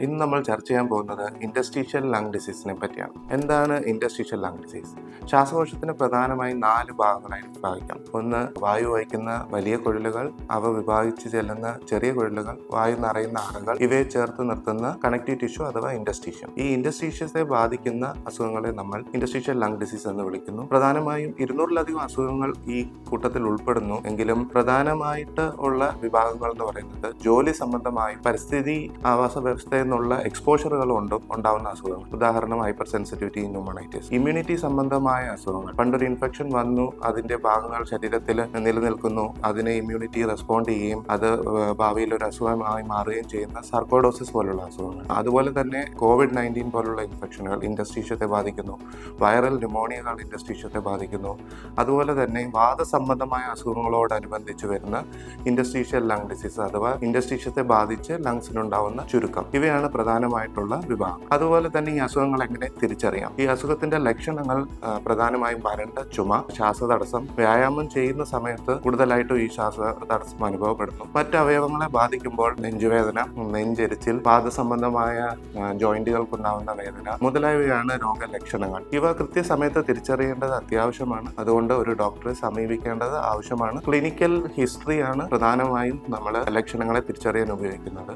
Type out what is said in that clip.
ഇന്ന് നമ്മൾ ചർച്ച ചെയ്യാൻ പോകുന്നത് ഇൻറ്റർസ്റ്റീഷ്യൽ ലങ് ഡിസീസിനെ പറ്റിയാണ്. എന്താണ് ഇൻറ്റർസ്റ്റീഷ്യൽ ലങ് ഡിസീസ്? ശ്വാസകോശത്തിന് പ്രധാനമായും 4 ഭാഗങ്ങളായി വിഭാഗിക്കാം. ഒന്ന്, വായു വഹിക്കുന്ന വലിയ കുഴലുകൾ, അവ വിഭാഗിച്ച് ചെല്ലുന്ന ചെറിയ കുഴലുകൾ, വായു നിറയുന്ന അറകൾ, ഇവയെ ചേർത്ത് നിർത്തുന്ന കണക്റ്റീവ് ടിഷ്യൂ അഥവാ ഇൻറ്റർസ്റ്റീഷ്യം. ഈ ഇൻറ്റർസ്റ്റീഷ്യത്തെ ബാധിക്കുന്ന അസുഖങ്ങളെ നമ്മൾ ഇൻറ്റർസ്റ്റീഷ്യൽ ലങ് ഡിസീസ് എന്ന് വിളിക്കുന്നു. പ്രധാനമായും 200-ലധികം അസുഖങ്ങൾ ഈ കൂട്ടത്തിൽ ഉൾപ്പെടുന്നു. എങ്കിലും പ്രധാനമായിട്ട് ഉള്ള വിഭാഗങ്ങൾ എന്ന് പറയുന്നത് ജോലി സംബന്ധമായും പരിസ്ഥിതി ആവാസ വ്യവസ്ഥയിൽ നിന്നുള്ള എക്സ്പോഷറുകൾ കൊണ്ടും ഉണ്ടാവുന്ന അസുഖങ്ങൾ. ഉദാഹരണം ഹൈപ്പർ സെൻസിറ്റിവിറ്റി, ന്യൂമോണൈറ്റിസ്. ഇമ്മ്യൂണിറ്റി സംബന്ധമായ അസുഖങ്ങൾ, പണ്ടൊരു ഇൻഫെക്ഷൻ വന്നു, അതിന്റെ ഭാഗങ്ങൾ ശരീരത്തിൽ നിലനിൽക്കുന്നു, അതിനെ ഇമ്മ്യൂണിറ്റി റെസ്പോണ്ട് ചെയ്യുകയും അത് ഭാവിയിൽ ഒരു അസുഖമായി മാറുകയും ചെയ്യുന്ന സർക്കോഡോസിസ് പോലുള്ള അസുഖങ്ങൾ. അതുപോലെ തന്നെ COVID-19 പോലുള്ള ഇൻഫെക്ഷനുകൾ ഇൻറ്റർസ്റ്റീഷ്യത്തെ ബാധിക്കുന്നു. വൈറൽ ന്യൂമോണിയകൾ ഇൻറ്റർസ്റ്റീഷ്യത്തെ ബാധിക്കുന്നു. അതുപോലെ തന്നെ വാദസംബന്ധമായ അസുഖങ്ങളോടനുബന്ധിച്ച് വരുന്ന ഇൻറ്റർസ്റ്റീഷ്യൽ ലങ് ഡിസീസ് അഥവാ ഇൻറ്റർസ്റ്റീഷ്യത്തെ ബാധിച്ച് ലങ്സിനുണ്ടാവുന്ന ചുരുക്കം. ഇവയാണ് പ്രധാനമായിട്ടുള്ള വിഭാഗം. അതുപോലെ തന്നെ ഈ അസുഖങ്ങൾ എങ്ങനെ തിരിച്ചറിയാം? ഈ അസുഖത്തിന്റെ ലക്ഷണങ്ങൾ പ്രധാനമായും വരണ്ട ചുമ, ശ്വാസതടസ്സം, വ്യായാമം ചെയ്യുന്ന സമയത്ത് കൂടുതലായിട്ടും ഈ ശ്വാസതടസ്സം അനുഭവപ്പെടുന്നു. മറ്റ് അവയവങ്ങളെ ബാധിക്കുമ്പോൾ നെഞ്ചുവേദന, നെഞ്ചെരിച്ചിൽ, വാദസംബന്ധമായ ജോയിന്റുകൾക്കുണ്ടാവുന്ന വേദന മുതലായവയാണ് രോഗലക്ഷണങ്ങൾ. ഇവ കൃത്യസമയത്ത് തിരിച്ചറിയേണ്ടത് അത്യാവശ്യമാണ്. അതുകൊണ്ട് ഒരു ഡോക്ടറെ സമീപിക്കേണ്ടത് ആവശ്യമാണ്. ക്ലിനിക്കൽ ഹിസ്റ്ററിയാണ് പ്രധാനമായും നമ്മൾ ലക്ഷണങ്ങളെ തിരിച്ചറിയാൻ ഉപയോഗിക്കുന്നത്.